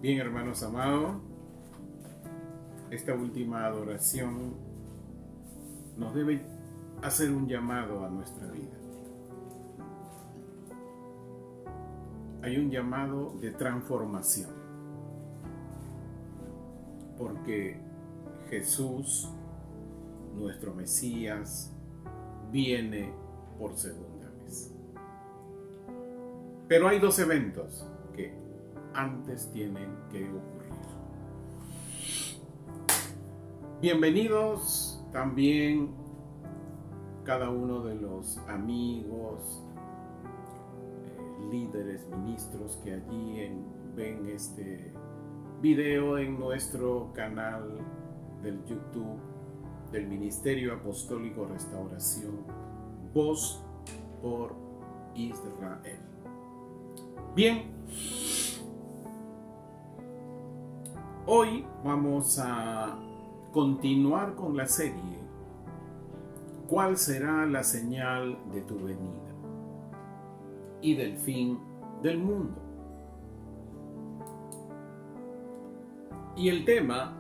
Bien, hermanos amados, esta última adoración nos debe hacer un llamado a nuestra vida. Hay un llamado de transformación, porque Jesús, nuestro Mesías, viene por segunda vez. Pero hay dos eventos que antes tienen que ocurrir. Bienvenidos también cada uno de los amigos, líderes, ministros que allí ven este video en nuestro canal del YouTube del Ministerio Apostólico Restauración, Voz por Israel. Bien, hoy vamos a continuar con la serie ¿Cuál será la señal de tu venida y del fin del mundo? Y el tema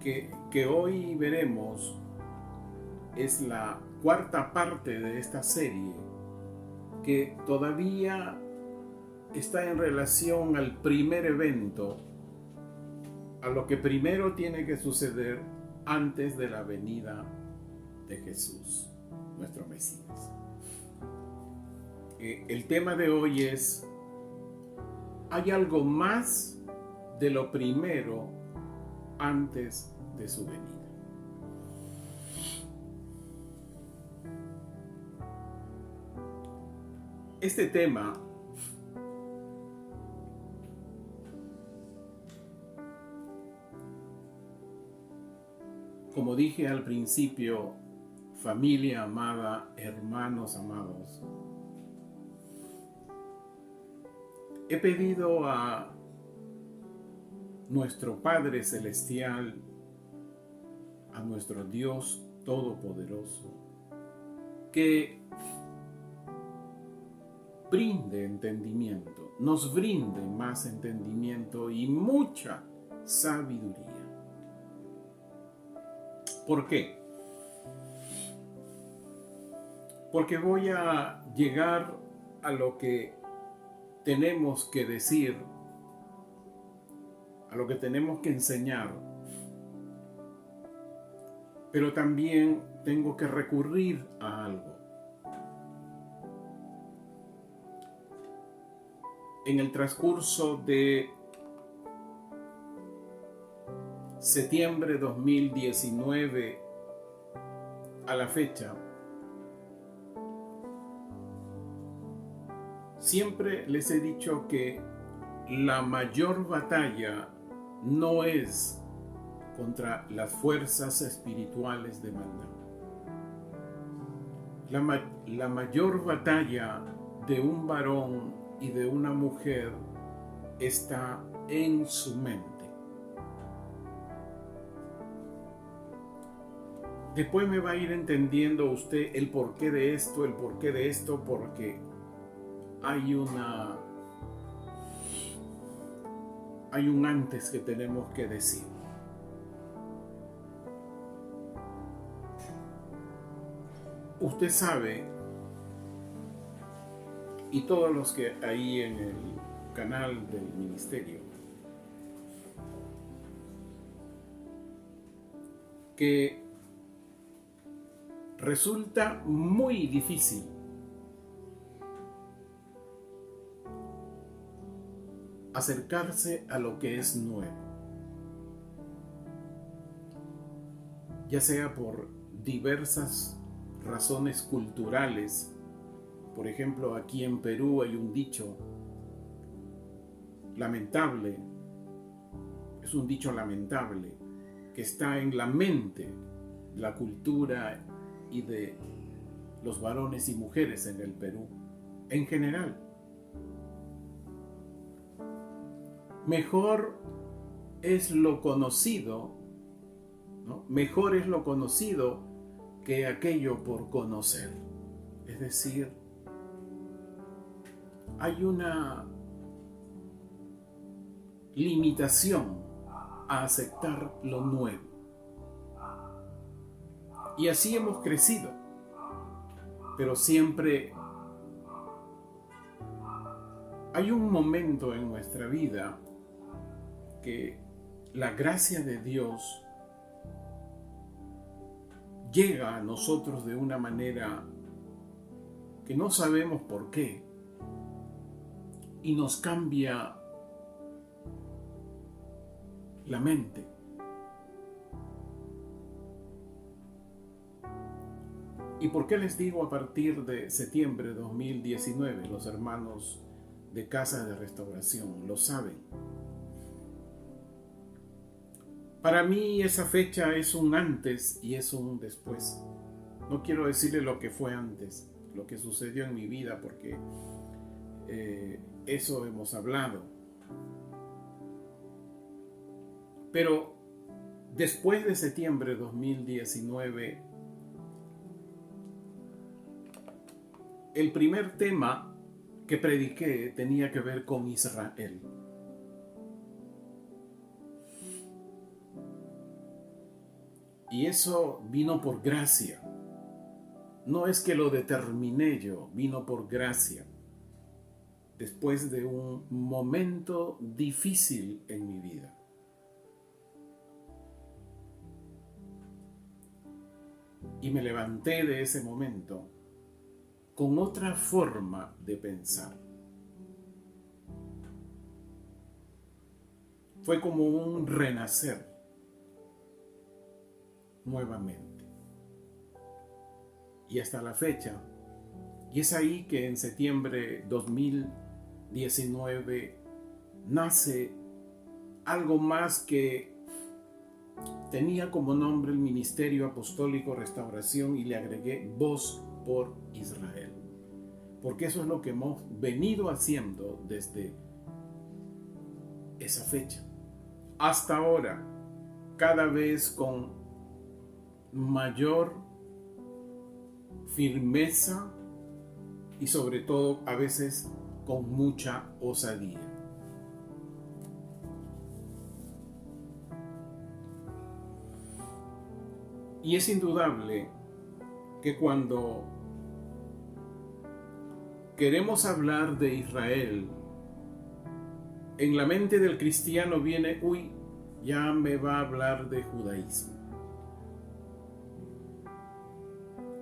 que hoy veremos es la cuarta parte de esta serie, que todavía está en relación al primer evento, a lo que primero tiene que suceder antes de la venida de Jesús, nuestro Mesías. El tema de hoy es: ¿hay algo más de lo primero antes de su venida? Este tema como dije al principio, familia amada, hermanos amados, he pedido a nuestro Padre Celestial, a nuestro Dios Todopoderoso, que brinde entendimiento, nos brinde más entendimiento y mucha sabiduría. ¿Por qué? Porque voy a llegar a lo que tenemos que decir, a lo que tenemos que enseñar, pero también tengo que recurrir a algo. En el transcurso de septiembre 2019 a la fecha, siempre les he dicho que la mayor batalla no es contra las fuerzas espirituales de maldad. La mayor batalla de un varón y de una mujer está en su mente. Después me va a ir entendiendo usted el porqué de esto, porque hay un antes que tenemos que decir. Usted sabe, y todos los que ahí en el canal del ministerio, que resulta muy difícil acercarse a lo que es nuevo, ya sea por diversas razones culturales. Por ejemplo, aquí en Perú hay un dicho lamentable, es un dicho lamentable que está en la mente, la cultura y de los varones y mujeres en el Perú en general. Mejor es lo conocido, ¿no? Mejor es lo conocido que aquello por conocer. Es decir, hay una limitación a aceptar lo nuevo. Y así hemos crecido, pero siempre hay un momento en nuestra vida que la gracia de Dios llega a nosotros de una manera que no sabemos por qué y nos cambia la mente. ¿Y por qué les digo a partir de septiembre de 2019? Los hermanos de Casa de Restauración lo saben. Para mí esa fecha es un antes y es un después. No quiero decirle lo que fue antes, lo que sucedió en mi vida, porque eso hemos hablado. Pero después de septiembre de 2019, el primer tema que prediqué tenía que ver con Israel. Y eso vino por gracia. No es que lo determiné yo, vino por gracia. Después de un momento difícil en mi vida. Y me levanté de ese momento con otra forma de pensar. Fue como un renacer nuevamente. Y hasta la fecha, y es ahí que en septiembre 2019 nace algo más que tenía como nombre el Ministerio Apostólico Restauración, y le agregué Voz por Israel, porque eso es lo que hemos venido haciendo desde esa fecha hasta ahora, cada vez con mayor firmeza y sobre todo a veces con mucha osadía. Y es indudable que cuando queremos hablar de Israel, en la mente del cristiano viene, ya me va a hablar de judaísmo.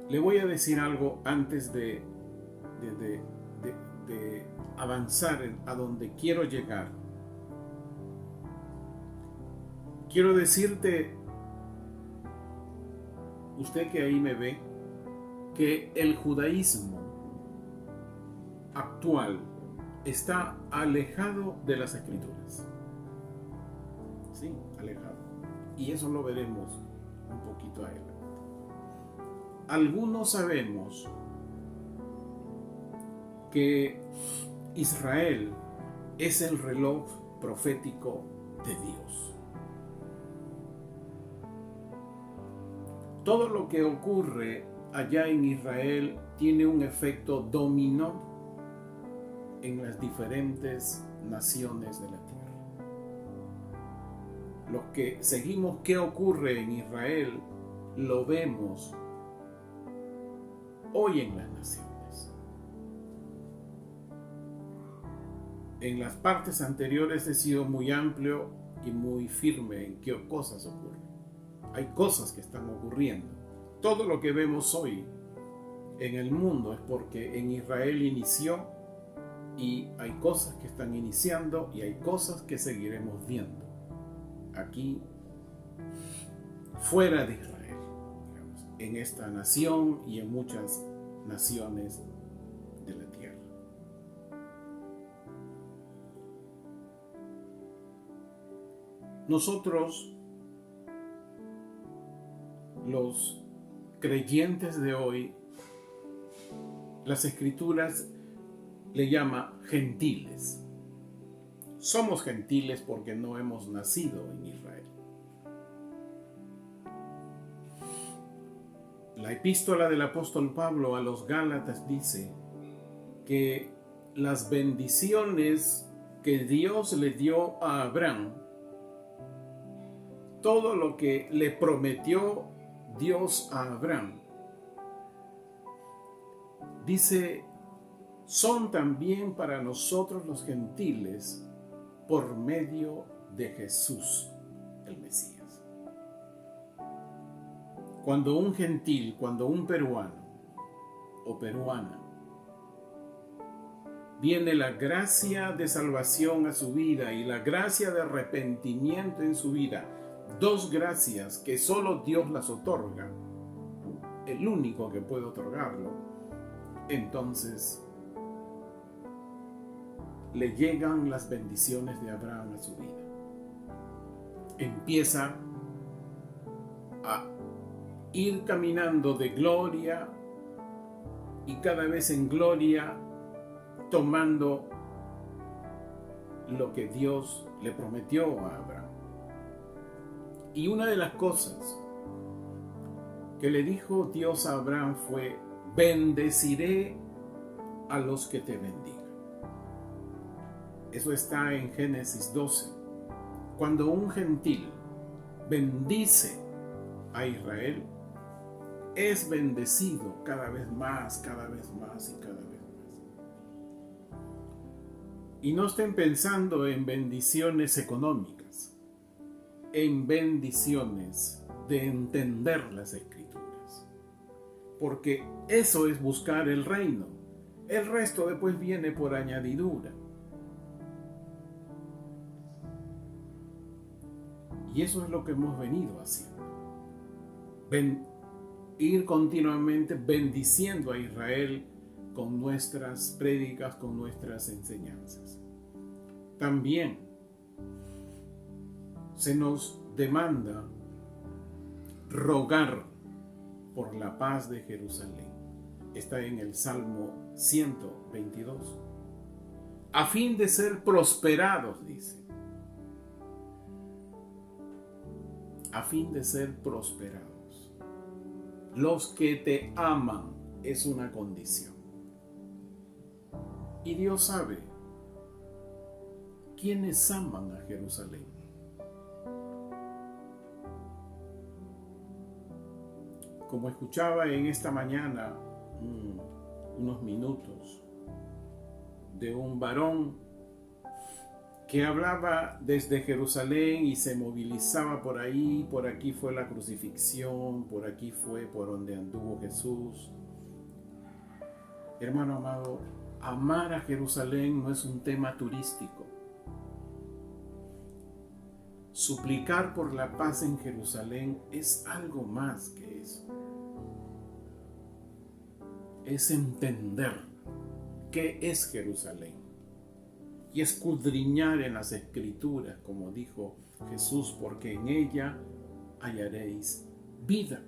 Le voy a decir algo antes de avanzar a donde quiero llegar. Quiero decirte, usted que ahí me ve, que el judaísmo actual está alejado de las Escrituras. Sí, alejado. Y eso lo veremos un poquito adelante. Algunos sabemos que Israel es el reloj profético de Dios. Todo lo que ocurre allá en Israel tiene un efecto dominó en las diferentes naciones de la tierra. Los que seguimos qué ocurre en Israel, lo vemos hoy en las naciones. En las partes anteriores he sido muy amplio y muy firme en qué cosas ocurren. Hay cosas que están ocurriendo. Todo lo que vemos hoy en el mundo es porque en Israel inició, y hay cosas que están iniciando y hay cosas que seguiremos viendo aquí fuera de Israel, digamos, en esta nación y en muchas naciones de la tierra. Nosotros, los creyentes de hoy, las Escrituras le llama gentiles. Somos gentiles porque no hemos nacido en Israel. La epístola del apóstol Pablo a los Gálatas dice que las bendiciones que Dios le dio a Abraham, todo lo que le prometió Dios a Abraham, dice, son también para nosotros los gentiles por medio de Jesús, el Mesías. Cuando un gentil, cuando un peruano o peruana, viene la gracia de salvación a su vida y la gracia de arrepentimiento en su vida, dos gracias que solo Dios las otorga, el único que puede otorgarlo, entonces le llegan las bendiciones de Abraham a su vida. Empieza a ir caminando de gloria y cada vez en gloria, tomando lo que Dios le prometió a Abraham. Y una de las cosas que le dijo Dios a Abraham fue: bendeciré a los que te bendigan. Eso está en Génesis 12. Cuando un gentil bendice a Israel, es bendecido cada vez más y cada vez más. Y no estén pensando en bendiciones económicas, en bendiciones de entender las Escrituras. Porque eso es buscar el reino. El resto después viene por añadidura. Y eso es lo que hemos venido haciendo. Ir continuamente bendiciendo a Israel con nuestras prédicas, con nuestras enseñanzas. También se nos demanda rogar por la paz de Jerusalén. Está en el Salmo 122. A fin de ser prosperados, dice. A fin de ser prosperados. Los que te aman es una condición. Y Dios sabe quiénes aman a Jerusalén. Como escuchaba en esta mañana unos minutos de un varón que hablaba desde Jerusalén y se movilizaba por ahí, por aquí fue la crucifixión, por aquí fue por donde anduvo Jesús. Hermano amado, amar a Jerusalén no es un tema turístico. Suplicar por la paz en Jerusalén es algo más que eso. Es entender qué es Jerusalén y escudriñar en las Escrituras, como dijo Jesús, porque en ella hallaréis vida.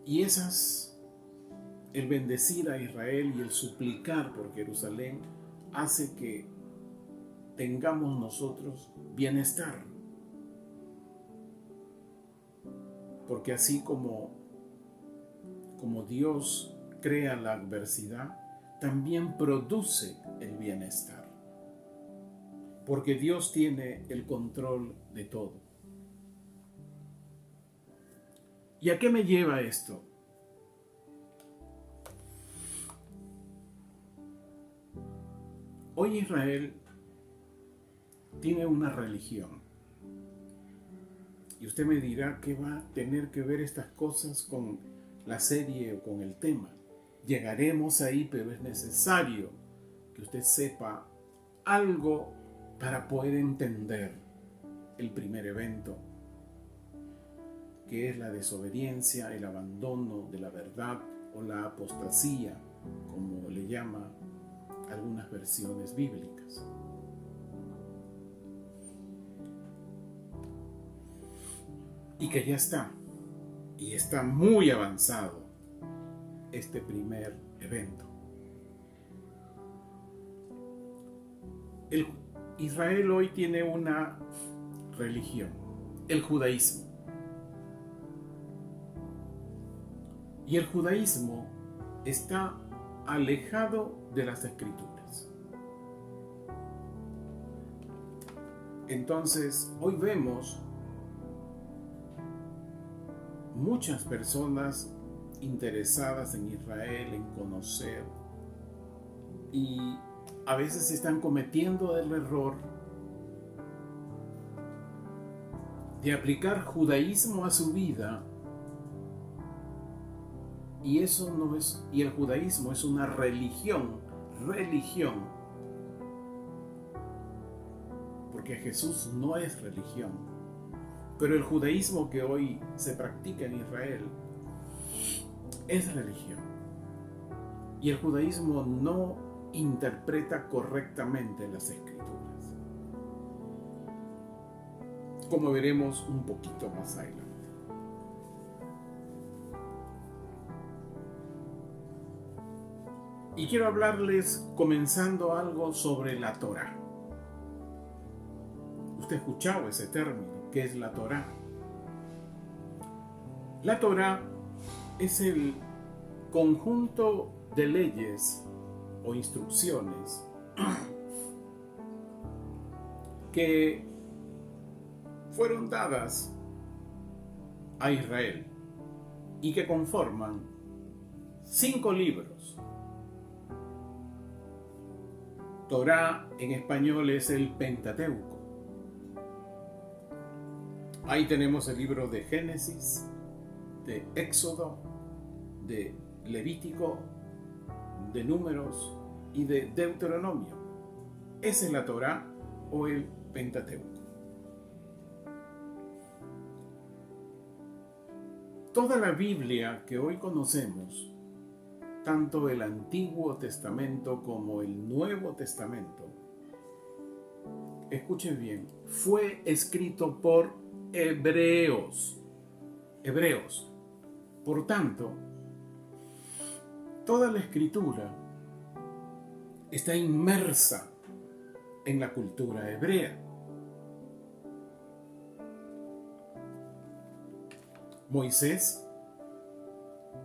Y el bendecir a Israel y el suplicar por Jerusalén hace que tengamos nosotros bienestar. Porque así como Dios crea la adversidad, también produce el bienestar. Porque Dios tiene el control de todo. ¿Y a qué me lleva esto? Hoy Israel tiene una religión. Y usted me dirá qué va a tener que ver estas cosas con la serie o con el tema. Llegaremos ahí, pero es necesario que usted sepa algo para poder entender el primer evento, que es la desobediencia, el abandono de la verdad o la apostasía, como le llama algunas versiones bíblicas. Y que ya está, y está muy avanzado este primer evento. Israel hoy tiene una religión, el judaísmo. Y el judaísmo está alejado de las Escrituras. Entonces, hoy vemos muchas personas interesadas en Israel, en conocer, y a veces están cometiendo el error de aplicar judaísmo a su vida, y eso no es, y el judaísmo es una religión, porque Jesús no es religión, pero el judaísmo que hoy se practica en Israel es religión, y el judaísmo no interpreta correctamente las Escrituras, como veremos un poquito más adelante. Y quiero hablarles comenzando algo sobre la Torá. Usted ha escuchado ese término, ¿qué es la Torá? La Torá es el conjunto de leyes o instrucciones que fueron dadas a Israel y que conforman 5 libros. Torá en español es el Pentateuco. Ahí tenemos el libro de Génesis, de Éxodo, de Levítico, de Números y de Deuteronomio. Esa es la Torá o el Pentateuco. Toda la Biblia que hoy conocemos, tanto el Antiguo Testamento como el Nuevo Testamento, escuchen bien, fue escrito por hebreos. Por tanto, toda la Escritura está inmersa en la cultura hebrea. Moisés,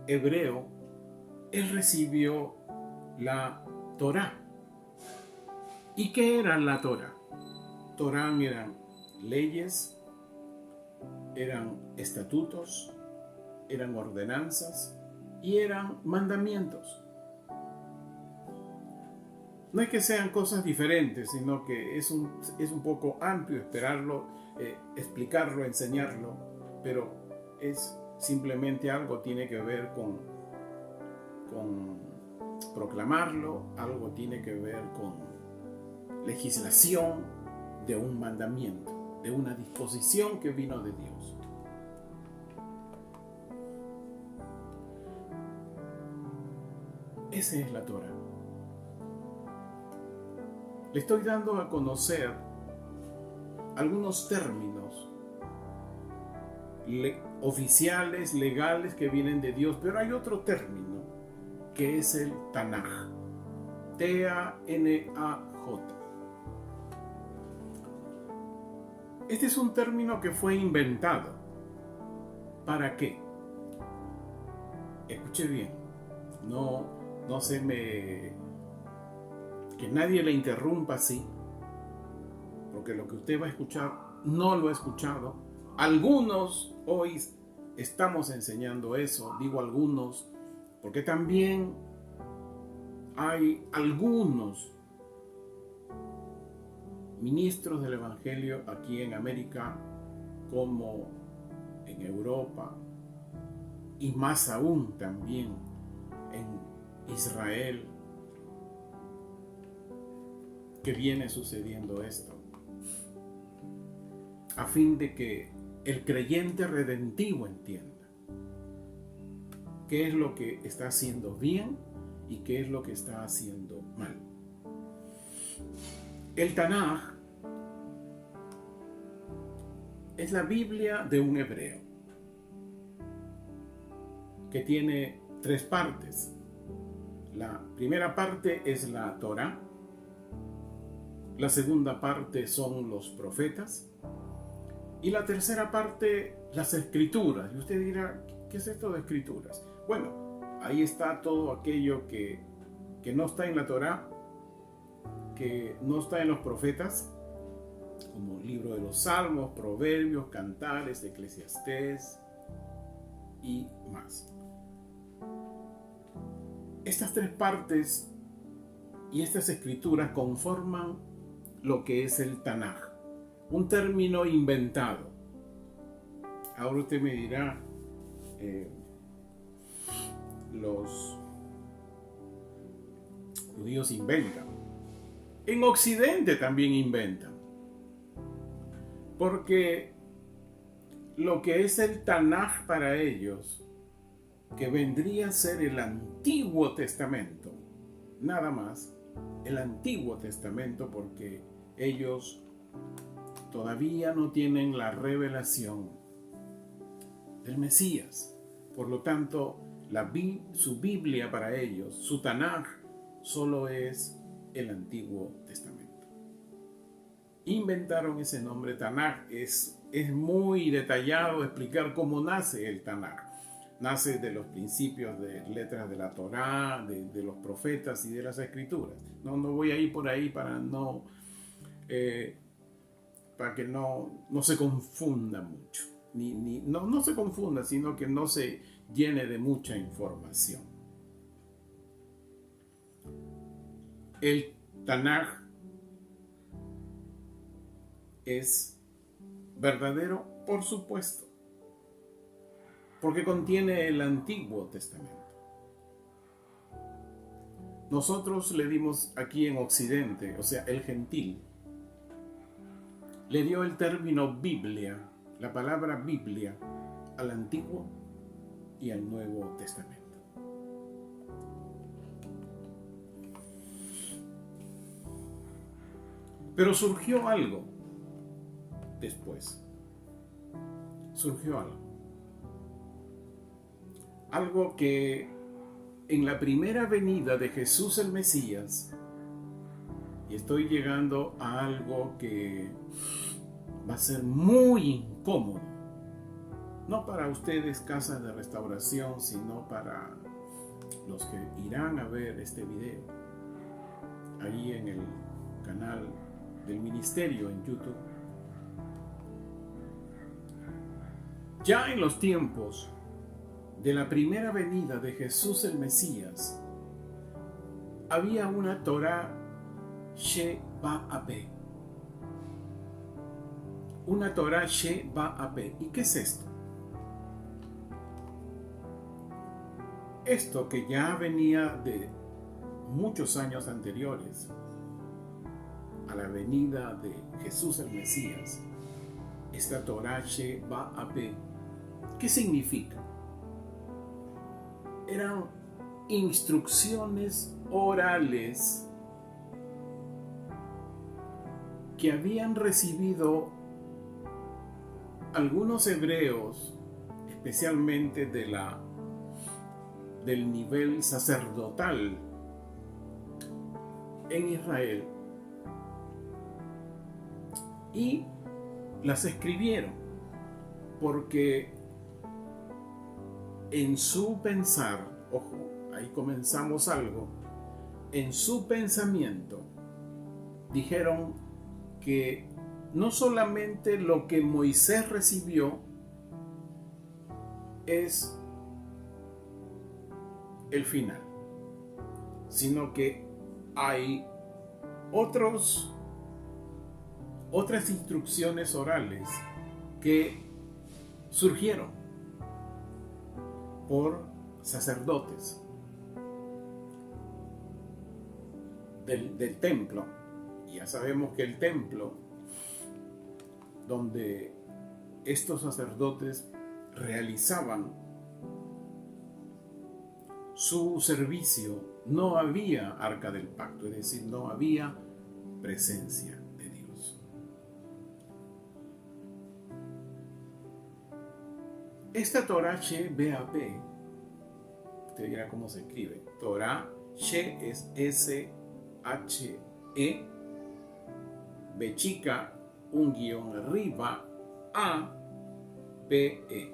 hebreo, él recibió la Torá. ¿Y qué era la Torá? Torá eran leyes, eran estatutos, eran ordenanzas y eran mandamientos. No es que sean cosas diferentes, sino que es un poco amplio explicarlo, enseñarlo, pero es simplemente algo tiene que ver con proclamarlo, algo tiene que ver con legislación de un mandamiento, de una disposición que vino de Dios. Esa es la Torá. Le estoy dando a conocer algunos términos oficiales, legales, que vienen de Dios, pero hay otro término que es el Tanaj, T-A-N-A-J. Este es un término que fue inventado. ¿Para qué? Escuche bien, que nadie le interrumpa así, porque lo que usted va a escuchar no lo ha escuchado. Algunos hoy estamos enseñando eso, digo algunos, porque también hay algunos ministros del Evangelio aquí en América, como en Europa, y más aún también en Israel, que viene sucediendo esto, a fin de que el creyente redentivo entienda qué es lo que está haciendo bien y qué es lo que está haciendo mal. El Tanaj es la Biblia de un hebreo que tiene 3 partes. La primera parte es la Torá, la segunda parte son los profetas y la tercera parte las escrituras. Y usted dirá, ¿qué es esto de escrituras? Bueno, ahí está todo aquello que no está en la Torá, que no está en los profetas, como el libro de los Salmos, Proverbios, Cantares, Eclesiastés y más. Estas tres partes y estas escrituras conforman lo que es el Tanaj, un término inventado. Ahora usted me dirá, los judíos inventan. En Occidente también inventan. Porque lo que es el Tanaj para ellos, que vendría a ser el Antiguo Testamento, nada más, el Antiguo Testamento, porque ellos todavía no tienen la revelación del Mesías. Por lo tanto, su Biblia para ellos, su Tanaj, solo es el Antiguo Testamento. Inventaron ese nombre Tanaj. Es muy detallado explicar cómo nace el Tanaj. Nace de los principios de letras de la Torá, de los profetas y de las escrituras. No voy a ir por ahí para que no se confunda mucho. No se confunda, sino que no se llene de mucha información. El Tanaj es verdadero, por supuesto, porque contiene el Antiguo Testamento. Nosotros le dimos aquí en Occidente, o sea, el gentil, le dio el término Biblia, la palabra Biblia, al Antiguo y al Nuevo Testamento. Pero surgió algo después. Surgió algo que en la primera venida de Jesús el Mesías, y estoy llegando a algo que va a ser muy incómodo, no para ustedes casas de restauración, sino para los que irán a ver este video ahí en el canal del ministerio en YouTube. Ya en los tiempos de la primera venida de Jesús el Mesías, había una Torá Sheba'al. Una Torá Sheba'al. ¿Y qué es esto? Esto que ya venía de muchos años anteriores a la venida de Jesús el Mesías, esta Torá Sheba'al, ¿qué significa? Eran instrucciones orales que habían recibido algunos hebreos, especialmente del nivel sacerdotal en Israel, y las escribieron porque en su pensar, ojo, ahí comenzamos algo, en su pensamiento dijeron que no solamente lo que Moisés recibió es el final, sino que hay otras instrucciones orales que surgieron por sacerdotes del templo. Ya sabemos que el templo donde estos sacerdotes realizaban su servicio, no había arca del pacto, es decir, no había presencia de Dios. Esta Torá Sheba'al, usted dirá cómo se escribe. Torá She es S-H-E, B chica, un guión arriba, A-P-E,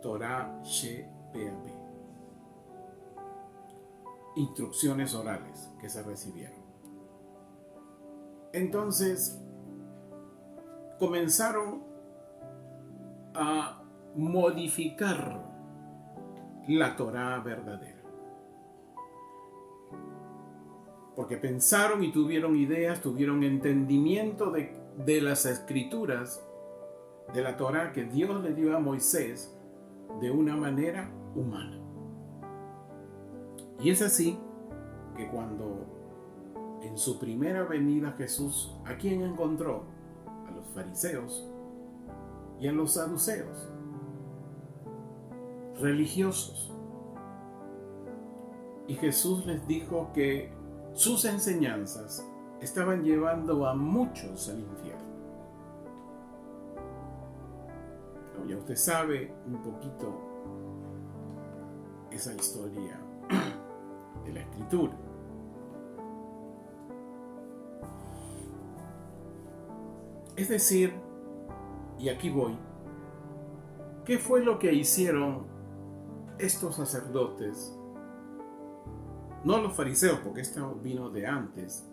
Torá Sheba'al. instrucciones orales que se recibieron. Entonces comenzaron a modificar la Torá verdadera, porque pensaron y tuvieron ideas, tuvieron entendimiento de las escrituras, de la Torá que Dios le dio a Moisés de una manera humana. Y es así que cuando en su primera venida Jesús, ¿a quién encontró? A los fariseos y a los saduceos, religiosos. Y Jesús les dijo que sus enseñanzas estaban llevando a muchos al infierno. Pero ya usted sabe un poquito esa historia de la Escritura. Es decir, y aquí voy, ¿qué fue lo que hicieron estos sacerdotes? No los fariseos, porque esta vino de antes.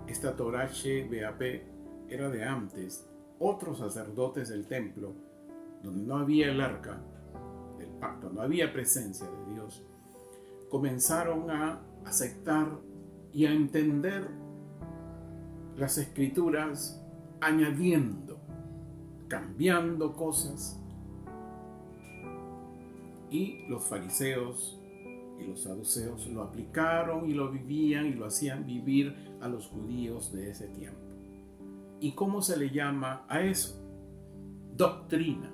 Esta Torá BAP era de antes. Otros sacerdotes del templo, donde no había el arca del pacto, no había presencia de Dios, comenzaron a aceptar y a entender las escrituras, añadiendo, cambiando cosas. Y los fariseos y los saduceos lo aplicaron y lo vivían y lo hacían vivir a los judíos de ese tiempo. ¿Y cómo se le llama a eso? Doctrina.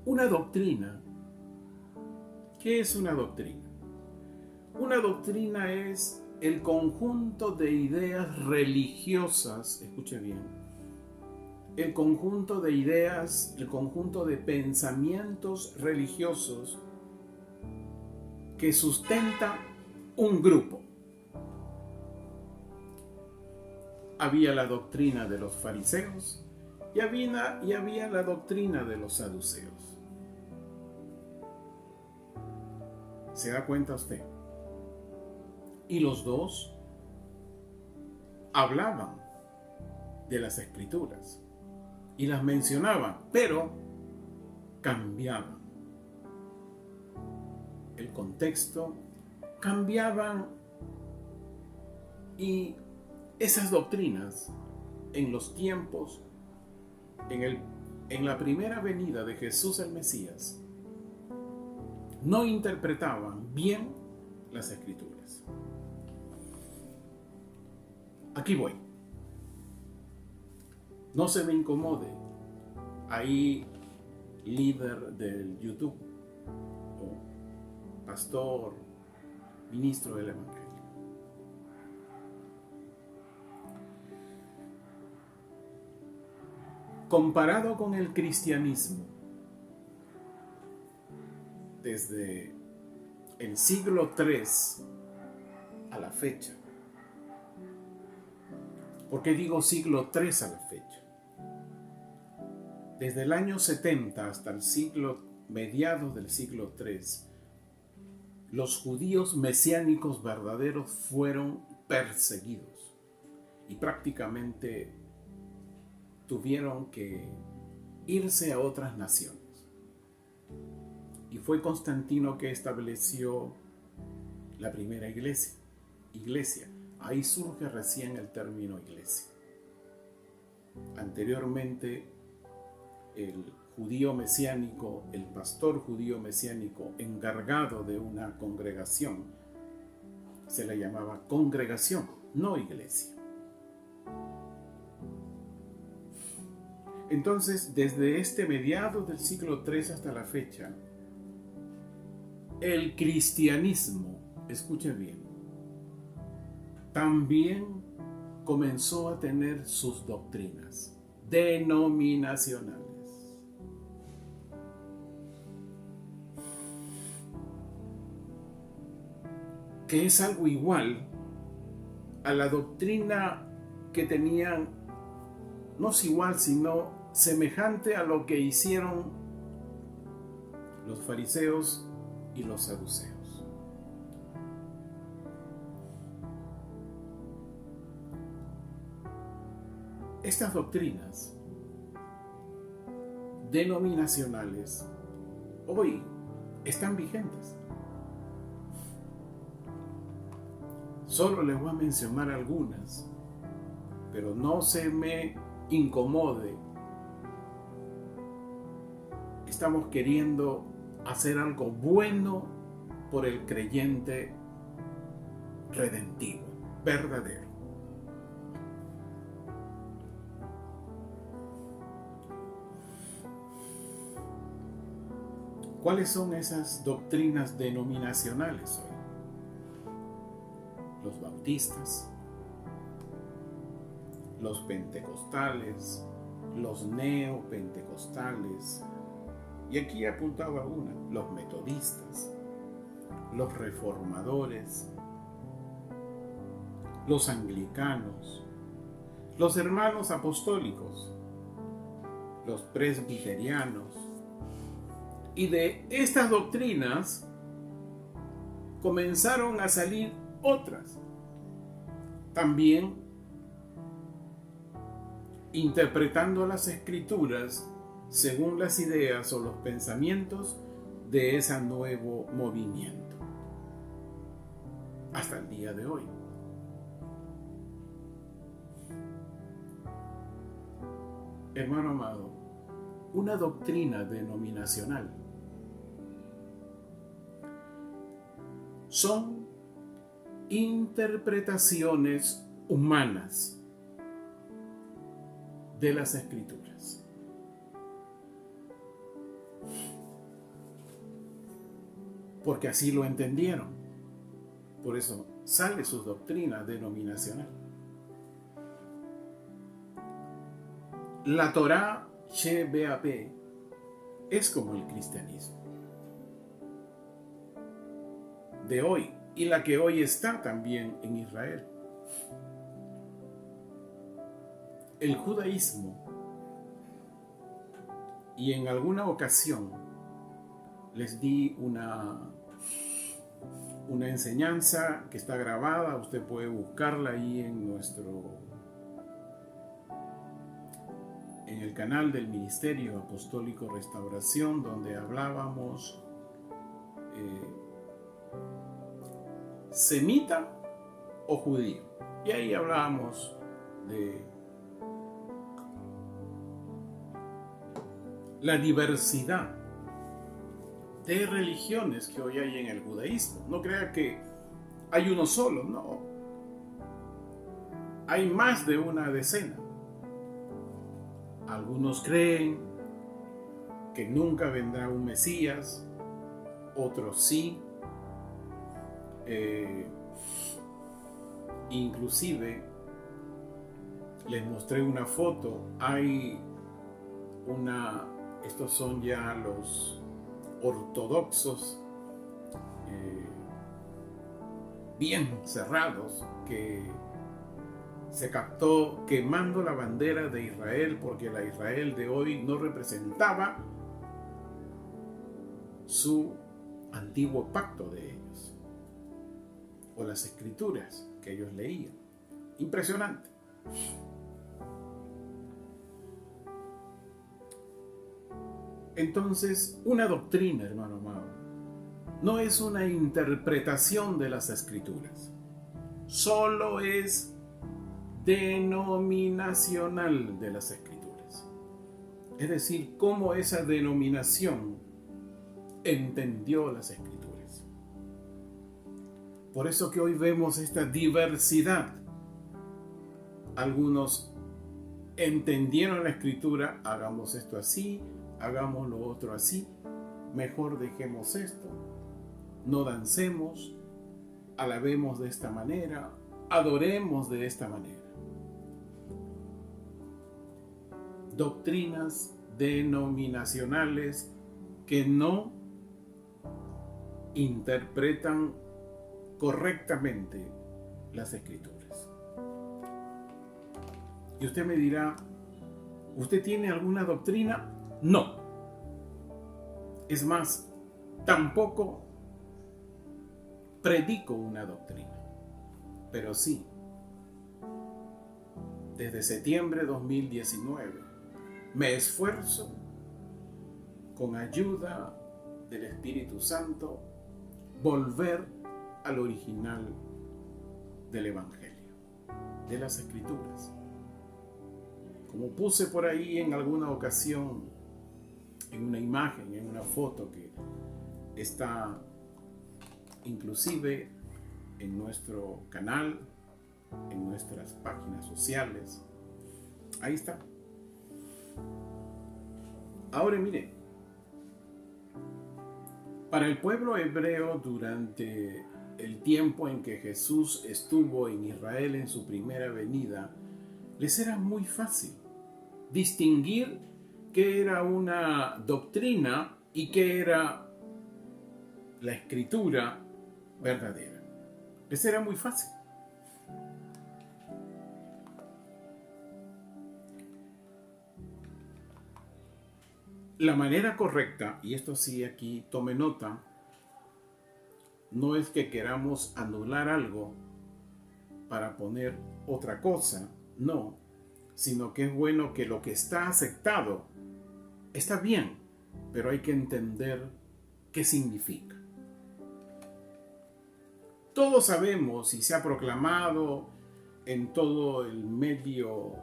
Una doctrina. ¿Qué es una doctrina? Una doctrina es el conjunto de ideas religiosas, escuche bien, el conjunto de ideas, el conjunto de pensamientos religiosos que sustenta un grupo. Había la doctrina de los fariseos y había la doctrina de los saduceos. ¿Se da cuenta usted? Y los dos hablaban de las escrituras y las mencionaban, pero cambiaban el contexto, cambiaban, y esas doctrinas en los tiempos, en la primera venida de Jesús el Mesías, no interpretaban bien las escrituras. Aquí voy. No se me incomode ahí, líder del YouTube, o pastor, ministro del Evangelio. Comparado con el cristianismo, desde el siglo III a la fecha. ¿Por qué digo siglo III a la fecha? Desde el año 70 hasta el mediados del siglo III, los judíos mesiánicos verdaderos fueron perseguidos y prácticamente tuvieron que irse a otras naciones. Y fue Constantino que estableció la primera iglesia. Ahí surge recién el término iglesia. Anteriormente, el judío mesiánico, el pastor judío mesiánico encargado de una congregación, se le llamaba congregación, no iglesia. Entonces, desde este mediados del siglo III hasta la fecha, el cristianismo, escuche bien, también comenzó a tener sus doctrinas denominacionales. Que es algo igual a la doctrina que tenían, no es igual, sino semejante a lo que hicieron los fariseos y los saduceos. estas doctrinas denominacionales hoy están vigentes. Solo les voy a mencionar algunas, pero no se me incomode. Estamos queriendo hacer algo bueno por el creyente redentivo, verdadero. ¿Cuáles son esas doctrinas denominacionales hoy? Los bautistas, los pentecostales, los neopentecostales, y aquí apuntaba una, los metodistas, los reformadores, los anglicanos, los hermanos apostólicos, los presbiterianos. Y de estas doctrinas comenzaron a salir otras, también interpretando las escrituras según las ideas o los pensamientos de ese nuevo movimiento, hasta el día de hoy. Hermano amado, una doctrina denominacional son interpretaciones humanas de las escrituras. Porque así lo entendieron. Por eso sale su doctrina denominacional. La Torá Shebap es como el cristianismo de hoy y la que hoy está también en Israel. El judaísmo, y en alguna ocasión les di una enseñanza que está grabada, usted puede buscarla ahí en el canal del Ministerio Apostólico Restauración, donde hablábamos semita o judío, y ahí hablábamos de la diversidad de religiones que hoy hay en el judaísmo. No crea que hay uno solo, no. Hay más de una decena. Algunos creen que nunca vendrá un Mesías, otros sí. Inclusive les mostré una foto. Estos son ya los ortodoxos bien cerrados, que se captó quemando la bandera de Israel, porque la Israel de hoy no representaba su antiguo pacto de ellos o las escrituras que ellos leían. Impresionante. Entonces, una doctrina, hermano amado, no es una interpretación de las escrituras, solo es denominacional de las escrituras. Es decir, cómo esa denominación entendió las escrituras. Por eso que hoy vemos esta diversidad. Algunos entendieron la escritura, hagamos esto así, hagamos lo otro así, mejor dejemos esto, no dancemos, alabemos de esta manera, adoremos de esta manera. Doctrinas denominacionales que no interpretan correctamente las escrituras. Y usted me dirá, ¿usted tiene alguna doctrina? No. Es más, tampoco predico una doctrina, pero sí desde septiembre de 2019, me esfuerzo con ayuda del Espíritu Santo volver al original del Evangelio, de las Escrituras. Como puse por ahí en alguna ocasión, en una imagen, en una foto que está inclusive en nuestro canal, en nuestras páginas sociales. Ahí está. Ahora mire, para el pueblo hebreo durante el tiempo en que Jesús estuvo en Israel en su primera venida, les era muy fácil distinguir qué era una doctrina y qué era la escritura verdadera. Les era muy fácil. La manera correcta, y esto sí aquí tome nota, no es que queramos anular algo para poner otra cosa, no, sino que es bueno que lo que está aceptado está bien, pero hay que entender qué significa. Todos sabemos y se ha proclamado en todo el medio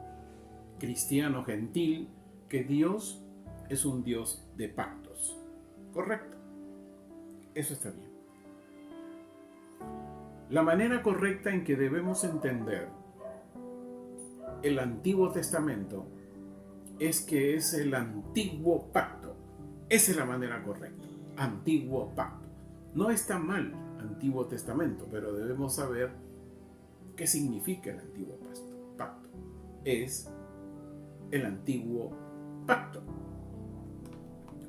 cristiano gentil que Dios es un Dios de pactos. ¿Correcto? Eso está bien. La manera correcta en que debemos entender el Antiguo Testamento es que es el antiguo pacto. Esa es la manera correcta. Antiguo pacto. No está mal Antiguo Testamento, pero debemos saber qué significa el antiguo pacto. Es el antiguo pacto.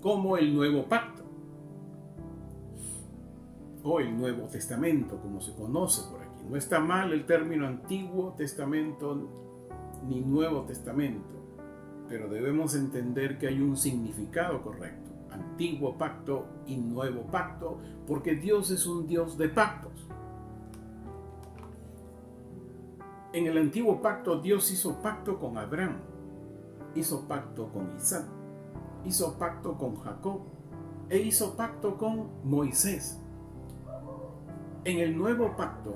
Como el nuevo pacto. O el Nuevo Testamento, como se conoce por aquí. No está mal el término Antiguo Testamento ni Nuevo Testamento, pero debemos entender que hay un significado correcto. Antiguo pacto y nuevo pacto, porque Dios es un Dios de pactos. En el antiguo pacto Dios hizo pacto con Abraham, hizo pacto con Isaac, hizo pacto con Jacob e hizo pacto con Moisés. En el nuevo pacto,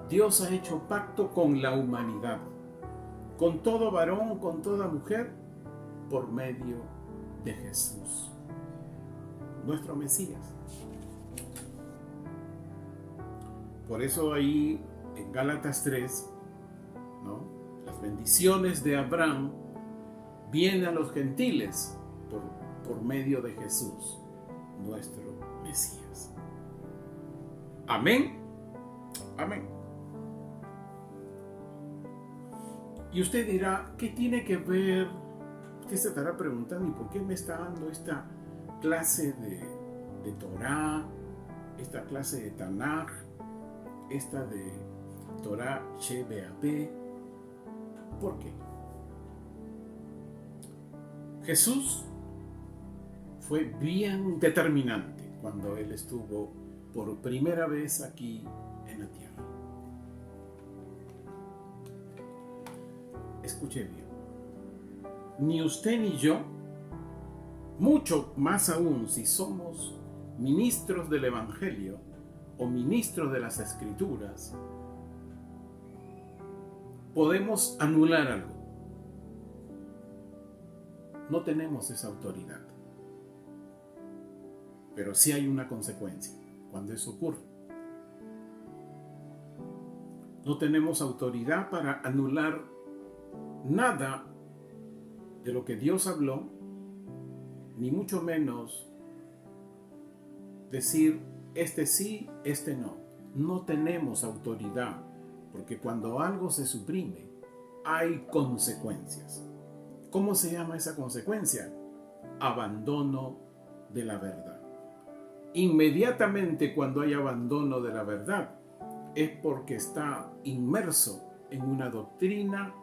Dios ha hecho pacto con la humanidad, con todo varón, con toda mujer, por medio de Jesús, nuestro Mesías. Por eso ahí en Gálatas 3, ¿no?, las bendiciones de Abraham vienen a los gentiles por medio de Jesús, nuestro Mesías. Amén. Amén. Y usted dirá, ¿qué tiene que ver? Usted se estará preguntando, ¿y por qué me está dando esta clase de Torah, esta clase de Tanaj, esta de Torah Shebeabé? ¿Por qué? Jesús fue bien determinante cuando Él estuvo por primera vez aquí en la tierra. Escuche bien. Ni usted ni yo, mucho más aún si somos ministros del Evangelio o ministros de las Escrituras, podemos anular algo. No tenemos esa autoridad. Pero sí hay una consecuencia cuando eso ocurre. No tenemos autoridad para anular nada de lo que Dios habló, ni mucho menos decir este sí, este no. No tenemos autoridad, porque cuando algo se suprime, hay consecuencias. ¿Cómo se llama esa consecuencia? Abandono de la verdad. Inmediatamente cuando hay abandono de la verdad, es porque está inmerso en una doctrina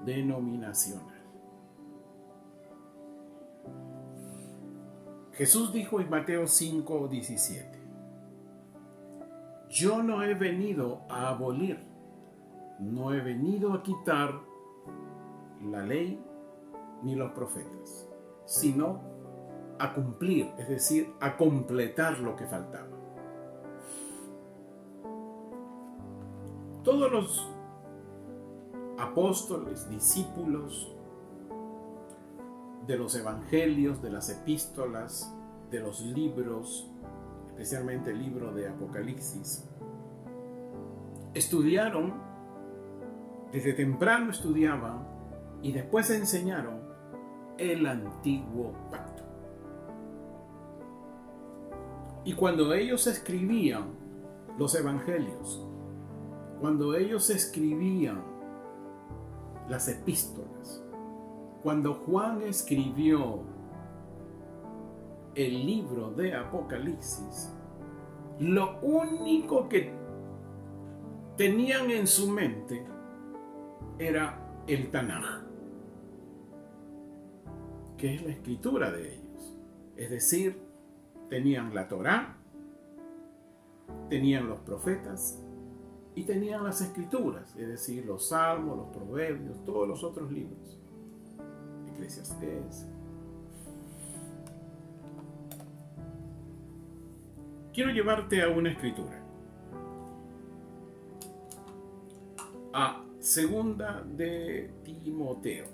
denominacional. Jesús dijo en Mateo 5:17, yo no he venido a abolir, no he venido a quitar la ley ni los profetas, sino a cumplir, es decir, a completar lo que faltaba. Todos los apóstoles, discípulos de los evangelios, de las epístolas, de los libros, especialmente el libro de Apocalipsis, estudiaron, desde temprano estudiaban y después enseñaron el antiguo pacto. Y cuando ellos escribían los evangelios, cuando ellos escribían las epístolas, cuando Juan escribió el libro de Apocalipsis, lo único que tenían en su mente era el Tanaj, que es la escritura de ellos. Es decir, tenían la Torá, tenían los profetas y tenían las escrituras, es decir, los salmos, los proverbios, todos los otros libros. Eclesiastés. Quiero llevarte a una escritura. A segunda de Timoteo.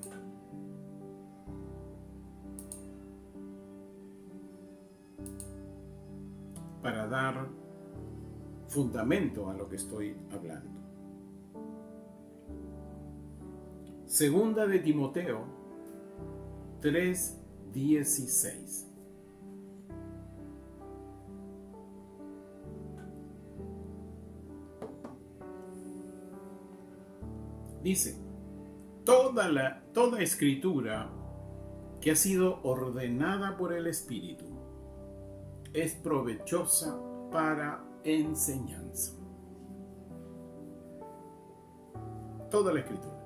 Para dar fundamento a lo que estoy hablando. Segunda de Timoteo 3:16. Dice: toda escritura que ha sido ordenada por el Espíritu es provechosa para enseñanza. Toda la escritura.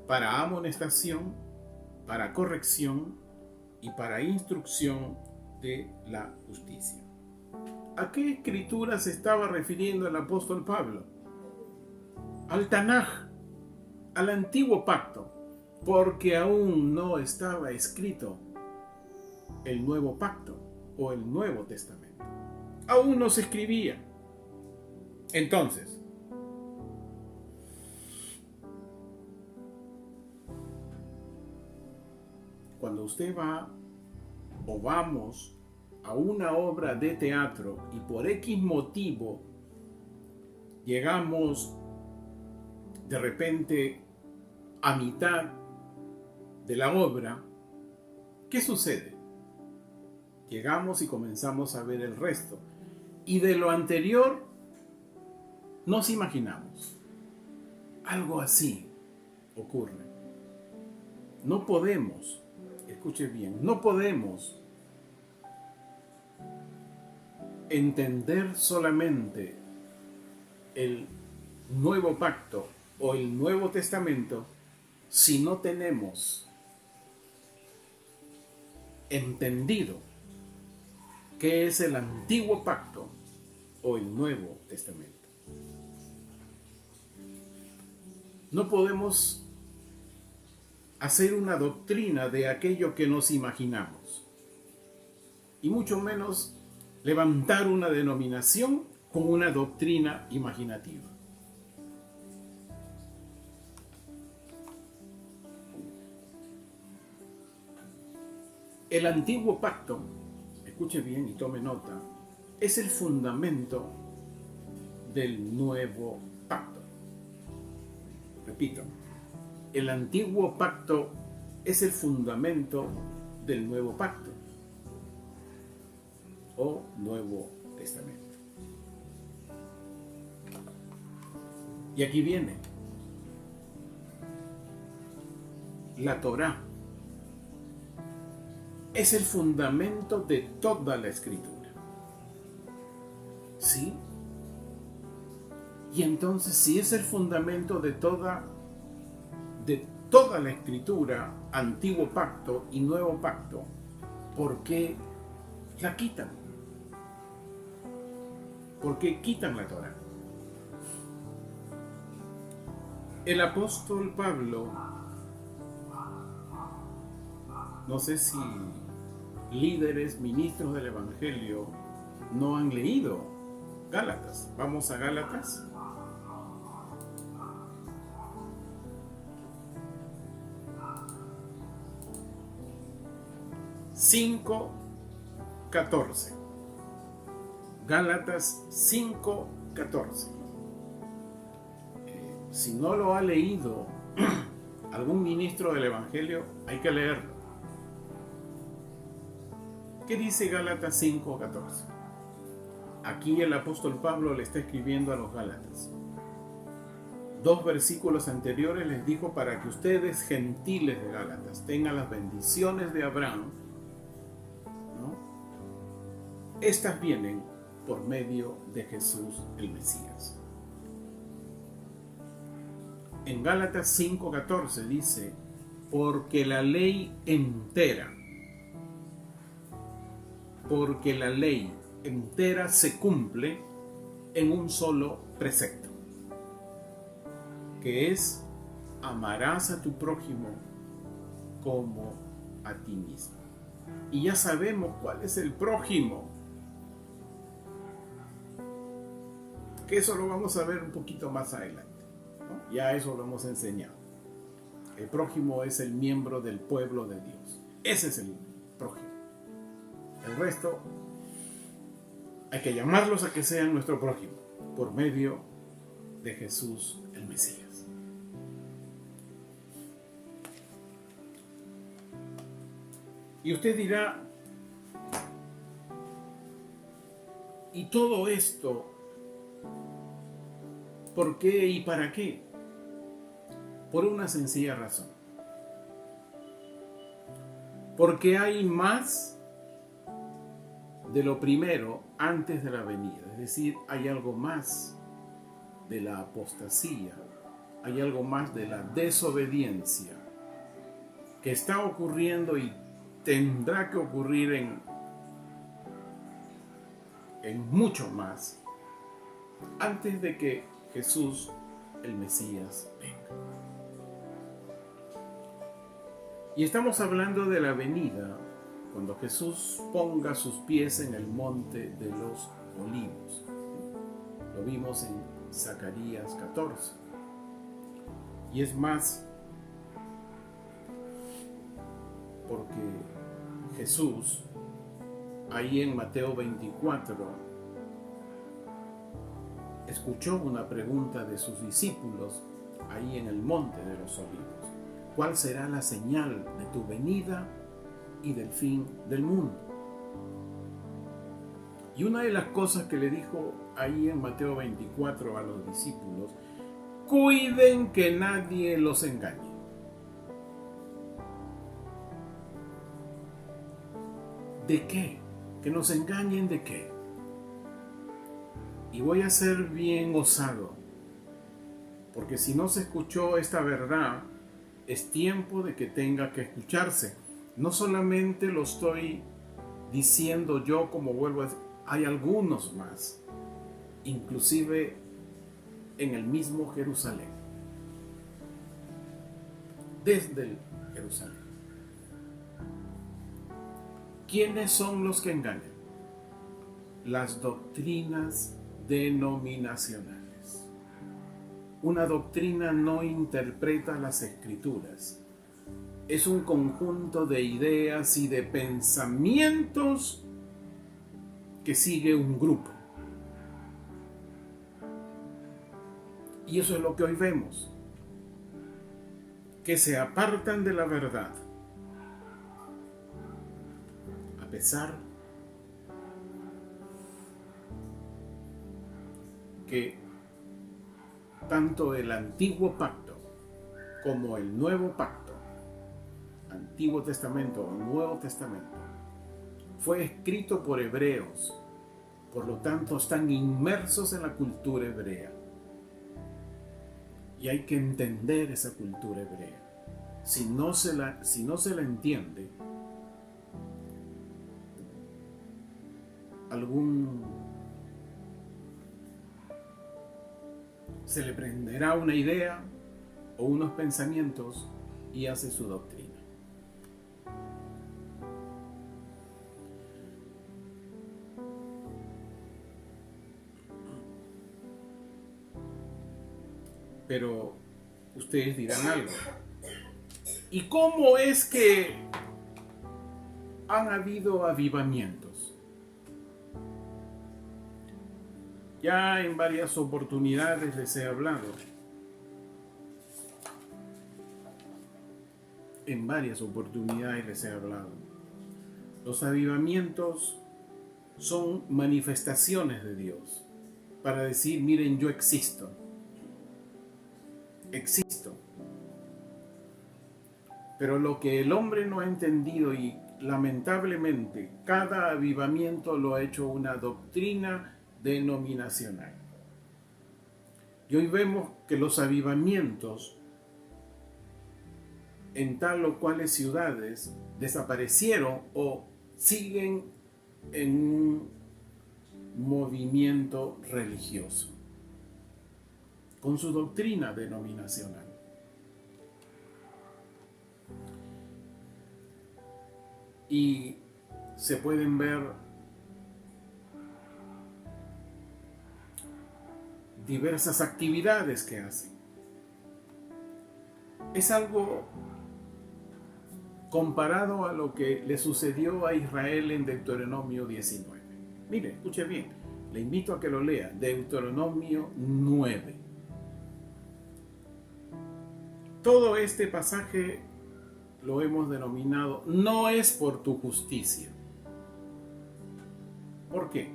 Para amonestación, para corrección y para instrucción de la justicia. ¿A qué escritura se estaba refiriendo el apóstol Pablo? Al Tanaj, al antiguo pacto, porque aún no estaba escrito el nuevo pacto o el Nuevo Testamento. Aún no se escribía. Entonces, cuando usted va o vamos a una obra de teatro y por X motivo llegamos de repente a mitad de la obra, ¿qué sucede? Llegamos y comenzamos a ver el resto. Y de lo anterior nos imaginamos. Algo así ocurre. No podemos, escuche bien, no podemos entender solamente el nuevo pacto o el Nuevo Testamento si no tenemos entendido qué es el antiguo pacto o el Nuevo Testamento. No podemos hacer una doctrina de aquello que nos imaginamos, y mucho menos levantar una denominación con una doctrina imaginativa. El antiguo pacto, escuche bien y tome nota, es el fundamento del nuevo pacto. Repito, el antiguo pacto es el fundamento del nuevo pacto o Nuevo Testamento. Y aquí viene la Torá. Es el fundamento de toda la escritura. ¿Sí? Y entonces, si es el fundamento de toda la escritura, antiguo pacto y nuevo pacto, ¿por qué la quitan? ¿Por qué quitan la Torá? El apóstol Pablo, no sé si líderes, ministros del Evangelio no han leído Gálatas. Vamos a Gálatas. Cinco 14. Gálatas 5:14. Si no lo ha leído algún ministro del Evangelio, hay que leerlo. ¿Qué dice Gálatas 5:14? Aquí el apóstol Pablo le está escribiendo a los Gálatas. 2 versículos anteriores les dijo para que ustedes, gentiles de Gálatas, tengan las bendiciones de Abraham, ¿no? Estas vienen por medio de Jesús el Mesías. En Gálatas 5:14 dice, porque la ley entera se cumple en un solo precepto, que es: amarás a tu prójimo como a ti mismo. Y ya sabemos cuál es el prójimo, que eso lo vamos a ver un poquito más adelante, ¿no? Ya eso lo hemos enseñado. El prójimo es el miembro del pueblo de Dios. Ese es el prójimo. El resto hay que llamarlos a que sean nuestro prójimo por medio de Jesús el Mesías. Y usted dirá, ¿y todo esto por qué y para qué? Por una sencilla razón. Porque hay más de lo primero antes de la venida. Es decir, hay algo más de la apostasía, hay algo más de la desobediencia que está ocurriendo y tendrá que ocurrir en mucho más antes de que Jesús, el Mesías, venga. Y estamos hablando de la venida cuando Jesús ponga sus pies en el monte de los olivos. Lo vimos en Zacarías 14. Y es más, porque Jesús, ahí en Mateo 24, escuchó una pregunta de sus discípulos ahí en el monte de los olivos. ¿Cuál será la señal de tu venida y del fin del mundo? Y una de las cosas que le dijo ahí en Mateo 24 a los discípulos: cuiden que nadie los engañe. ¿De qué? ¿Que nos engañen de qué? Y voy a ser bien osado, porque si no se escuchó esta verdad, es tiempo de que tenga que escucharse. No solamente lo estoy diciendo yo, como vuelvo a decir, hay algunos más, inclusive en el mismo Jerusalén, desde el Jerusalén. ¿Quiénes son los que engañan? Las doctrinas denominacionales. Una doctrina no interpreta las Escrituras. Es un conjunto de ideas y de pensamientos que sigue un grupo. Y eso es lo que hoy vemos, que se apartan de la verdad, a pesar que tanto el antiguo pacto como el nuevo pacto, Antiguo Testamento o Nuevo Testamento, fue escrito por hebreos, por lo tanto están inmersos en la cultura hebrea. Y hay que entender esa cultura hebrea. Si no se la entiende, se le prenderá una idea o unos pensamientos y hace su doctrina. Pero ustedes dirán algo. ¿Y cómo es que han habido avivamientos? Ya en varias oportunidades les he hablado. Los avivamientos son manifestaciones de Dios para decir, miren, yo existo. Pero lo que el hombre no ha entendido, y lamentablemente cada avivamiento lo ha hecho una doctrina denominacional. Y hoy vemos que los avivamientos en tal o cuales ciudades desaparecieron o siguen en un movimiento religioso con su doctrina denominacional. Y se pueden ver diversas actividades que hacen. Es algo comparado a lo que le sucedió a Israel en Deuteronomio 19. Mire, escuche bien, le invito a que lo lea, Deuteronomio 9. Todo este pasaje lo hemos denominado, no es por tu justicia. ¿Por qué?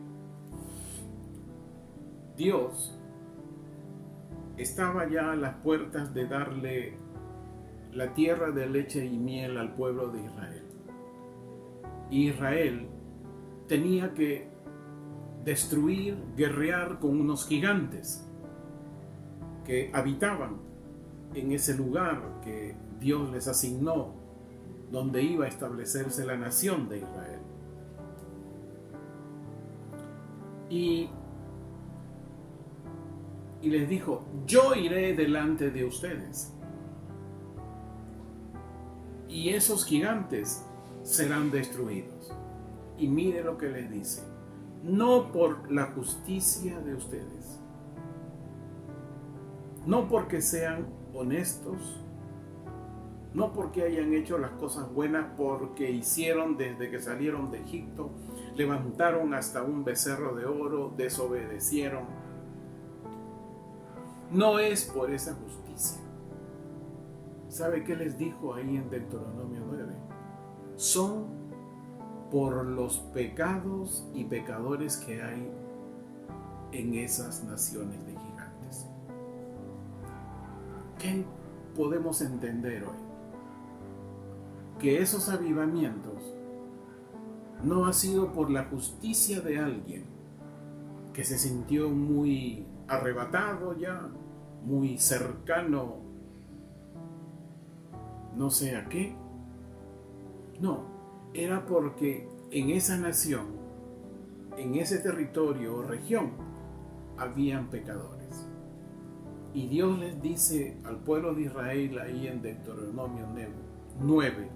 Dios estaba ya a las puertas de darle la tierra de leche y miel al pueblo de Israel. Israel tenía que destruir, guerrear con unos gigantes que habitaban en ese lugar que Dios les asignó, donde iba a establecerse la nación de Israel. Y les dijo, yo iré delante de ustedes. Y esos gigantes serán destruidos. Y mire lo que les dice. No por la justicia de ustedes. No porque sean honestos. No porque hayan hecho las cosas buenas, porque hicieron desde que salieron de Egipto, levantaron hasta un becerro de oro, desobedecieron. No es por esa justicia. ¿Sabe qué les dijo ahí en Deuteronomio 9? Son por los pecados y pecadores que hay en esas naciones de gigantes. ¿Qué podemos entender hoy? Que esos avivamientos no ha sido por la justicia de alguien que se sintió muy arrebatado ya, muy cercano, no sé a qué. No, era porque en esa nación, en ese territorio o región, habían pecadores. Y Dios les dice al pueblo de Israel ahí en Deuteronomio 9,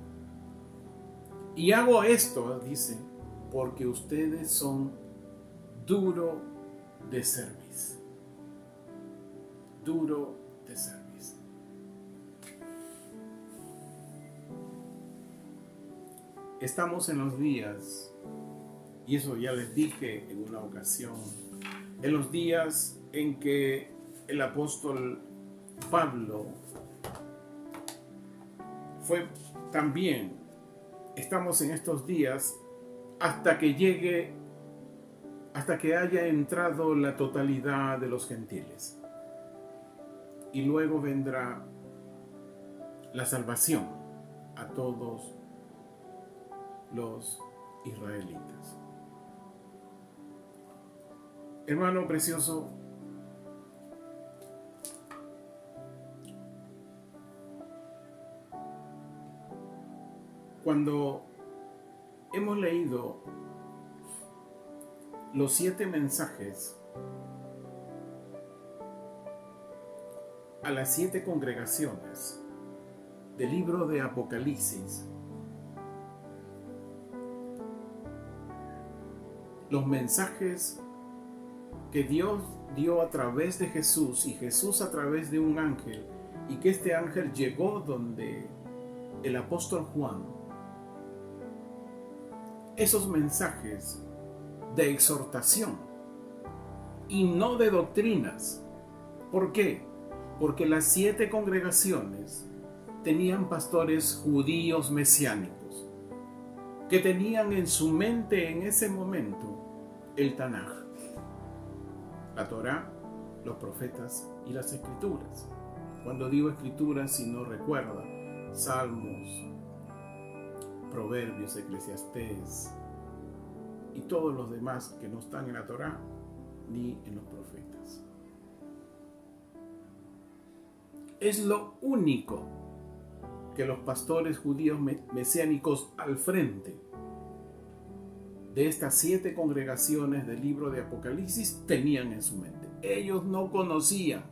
y hago esto, dice, porque ustedes son duro de cerviz. Duro de cerviz. Estamos en los días, y eso ya les dije en una ocasión, en los días en que el apóstol Pablo fue también. Estamos en estos días hasta que haya entrado la totalidad de los gentiles. Y luego vendrá la salvación a todos los israelitas. Hermano precioso, cuando hemos leído los 7 mensajes a las 7 congregaciones del libro de Apocalipsis, los mensajes que Dios dio a través de Jesús y Jesús a través de un ángel, y que este ángel llegó donde el apóstol Juan, esos mensajes de exhortación y no de doctrinas. ¿Por qué? Porque las 7 congregaciones tenían pastores judíos mesiánicos que tenían en su mente en ese momento el Tanaj, la Torá, los profetas y las escrituras. Cuando digo escrituras, si no recuerda, Salmos, Proverbios, Eclesiastés y todos los demás que no están en la Torá ni en los profetas. Es lo único que los pastores judíos mesiánicos al frente de estas 7 congregaciones del libro de Apocalipsis tenían en su mente. Ellos no conocían,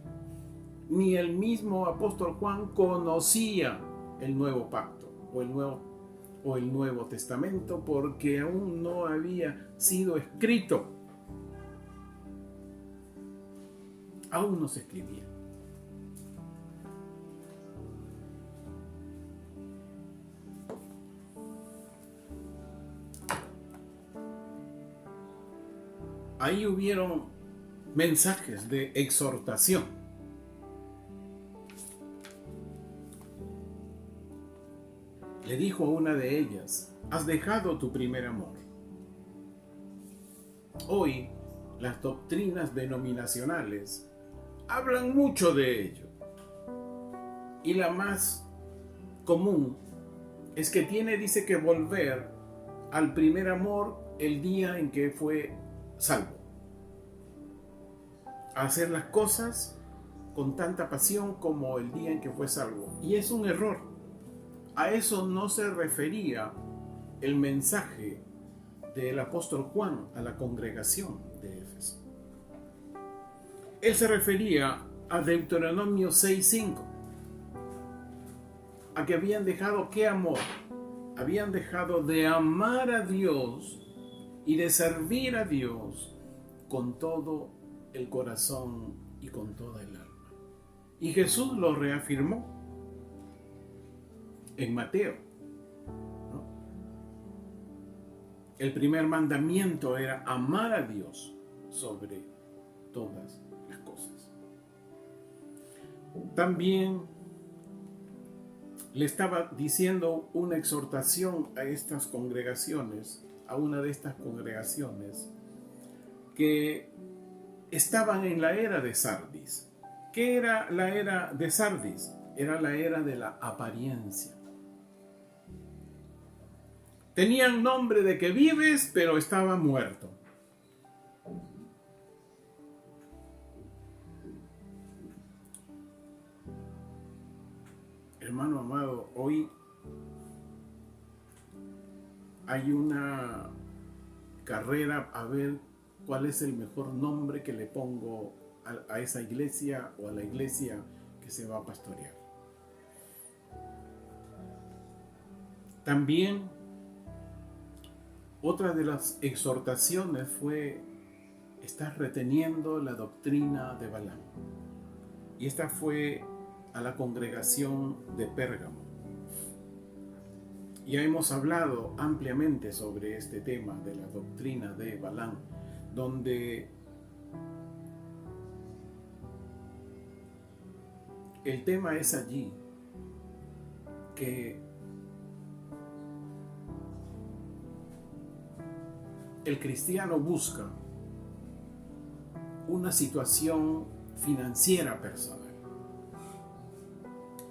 ni el mismo apóstol Juan conocía el nuevo pacto o el nuevo testamento, porque aún no había sido escrito. Aún no se escribía. Ahí hubieron mensajes de exhortación. Le dijo a una de ellas: has dejado tu primer amor. Hoy las doctrinas denominacionales hablan mucho de ello. Y la más común es que dice que volver al primer amor el día en que fue salvo. A hacer las cosas con tanta pasión como el día en que fue salvo. Y es un error. A eso no se refería el mensaje del apóstol Juan a la congregación de Éfeso. Él se refería a Deuteronomio 6:5, a que habían dejado ¿qué amor? Habían dejado de amar a Dios y de servir a Dios con todo el corazón y con toda el alma. Y Jesús lo reafirmó en Mateo, ¿no? El primer mandamiento era amar a Dios sobre todas las cosas. También le estaba diciendo una exhortación a estas congregaciones, a una de estas congregaciones que estaban en la era de Sardis. ¿Qué era la era de Sardis? Era la era de la apariencia. Tenían nombre de que vives, pero estaba muerto. Hermano amado, hoy hay una carrera a ver cuál es el mejor nombre que le pongo a esa iglesia o a la iglesia que se va a pastorear. También otra de las exhortaciones fue: estás reteniendo la doctrina de Balaam. Y esta fue a la congregación de Pérgamo. Ya hemos hablado ampliamente sobre este tema de la doctrina de Balaam, donde el tema es allí que el cristiano busca una situación financiera personal.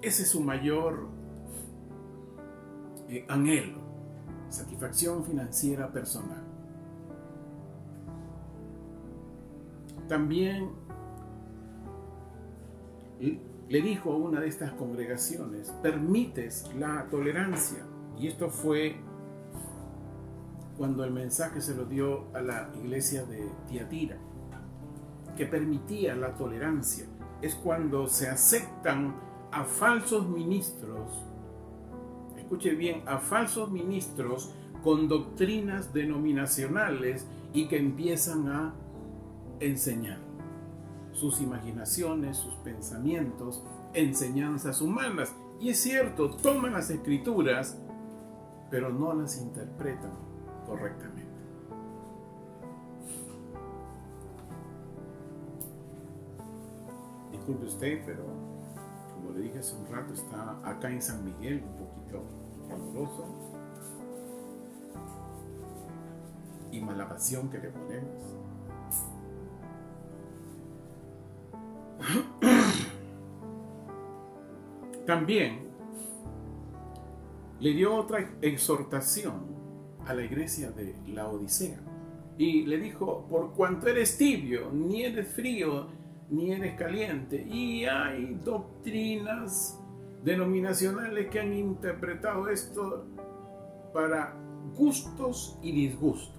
Ese es su mayor anhelo, satisfacción financiera personal. También le dijo a una de estas congregaciones: permites la tolerancia. Y esto fue cuando el mensaje se lo dio a la iglesia de Tiatira, que permitía la tolerancia. es cuando se aceptan a falsos ministros, escuche bien, a falsos ministros con doctrinas denominacionales y que empiezan a enseñar sus imaginaciones, sus pensamientos, enseñanzas humanas. Y es cierto, toman las escrituras, pero no las interpretan correctamente. Disculpe usted, pero como le dije hace un rato, está acá en San Miguel un poquito caluroso. Y mala pasión que le ponemos. También le dio otra exhortación a la iglesia de Laodicea y le dijo: por cuanto eres tibio, ni eres frío, ni eres caliente. Y hay doctrinas denominacionales que han interpretado esto para gustos y disgustos.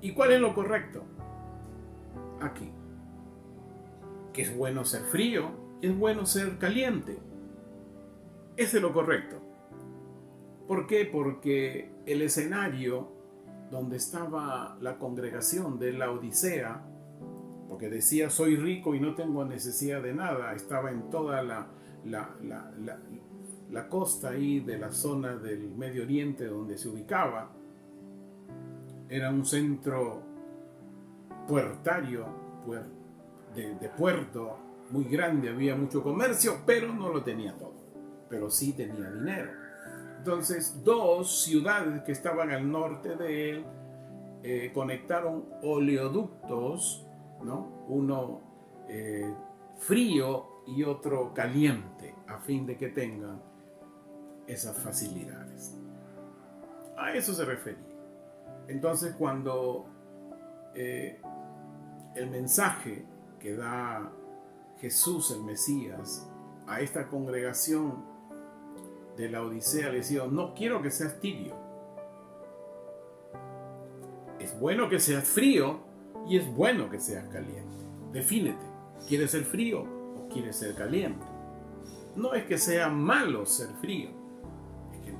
¿Y cuál es lo correcto? Aquí. Que es bueno ser frío, es bueno ser caliente. Ese es lo correcto. ¿Por qué? Porque el escenario donde estaba la congregación de la Odisea, porque decía soy rico y no tengo necesidad de nada, estaba en toda la costa ahí de la zona del Medio Oriente donde se ubicaba. Era un centro puertario, de puerto muy grande, había mucho comercio, pero no lo tenía todo, pero sí tenía dinero. Entonces, dos ciudades que estaban al norte de él conectaron oleoductos, ¿no? Uno frío y otro caliente, a fin de que tengan esas facilidades. A eso se refería. Entonces, cuando el mensaje que da Jesús, el Mesías, a esta congregación de la Odisea, le decía: no quiero que seas tibio. Es bueno que seas frío y es bueno que seas caliente. Defínete. ¿Quieres ser frío o quieres ser caliente? No es que sea malo ser frío, es que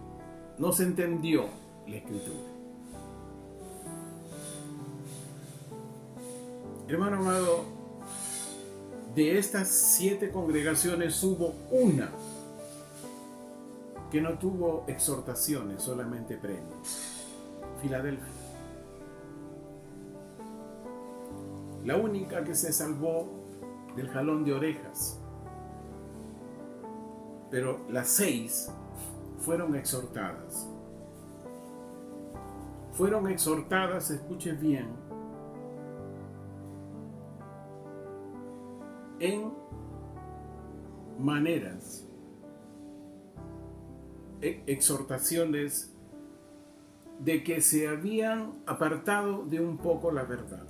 no se entendió la escritura. Hermano amado, de estas 7 congregaciones hubo una que no tuvo exhortaciones, solamente premios. Filadelfia. La única que se salvó del jalón de orejas. Pero las 6 fueron exhortadas. Fueron exhortadas, escuche bien, en maneras, exhortaciones de que se habían apartado de un poco la verdad.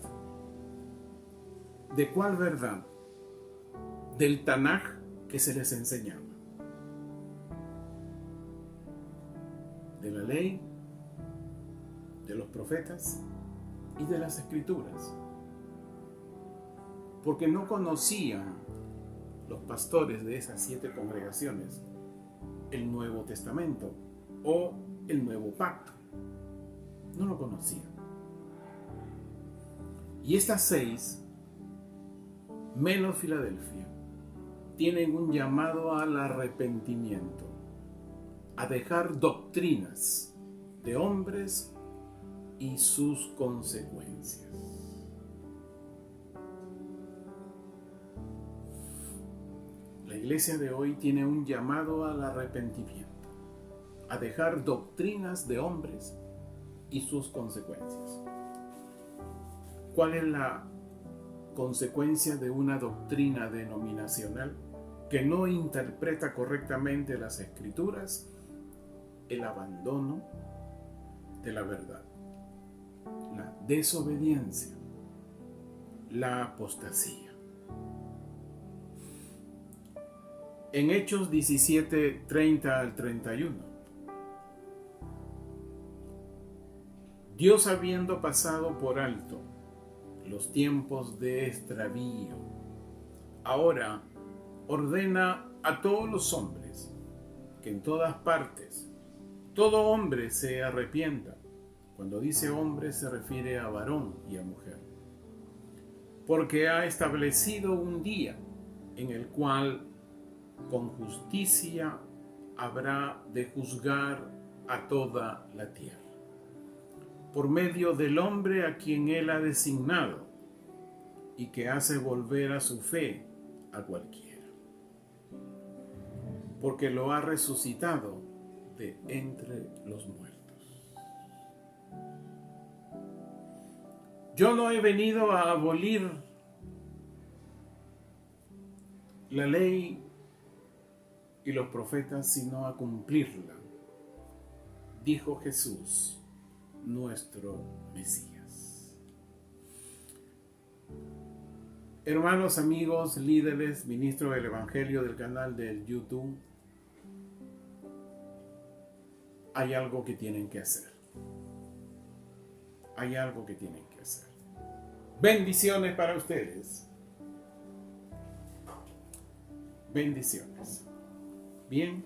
¿De cuál verdad? Del Tanaj que se les enseñaba. De la ley, de los profetas y de las escrituras. Porque no conocían los pastores de esas 7 congregaciones el Nuevo Testamento o el Nuevo Pacto. No lo conocían. Y estas 6, menos Filadelfia, tienen un llamado al arrepentimiento, a dejar doctrinas de hombres y sus consecuencias. La iglesia de hoy tiene un llamado al arrepentimiento, a dejar doctrinas de hombres y sus consecuencias. ¿Cuál es la consecuencia de una doctrina denominacional que no interpreta correctamente las escrituras? El abandono de la verdad, la desobediencia, la apostasía. En Hechos 17, 30 al 31, Dios, habiendo pasado por alto los tiempos de extravío. Ahora ordena a todos los hombres que en todas partes todo hombre se arrepienta. Cuando dice hombre se refiere a varón y a mujer. Porque ha establecido un día en el cual con justicia habrá de juzgar a toda la tierra, por medio del hombre a quien él ha designado y que hace volver a su fe a cualquiera, porque lo ha resucitado de entre los muertos. Yo no he venido a abolir la ley y los profetas, sino a cumplirla, dijo Jesús, nuestro Mesías. Hermanos, amigos, líderes, ministros del Evangelio del canal del YouTube, hay algo que tienen que hacer. Hay algo que tienen que hacer. Bendiciones para ustedes. Bendiciones. Bien.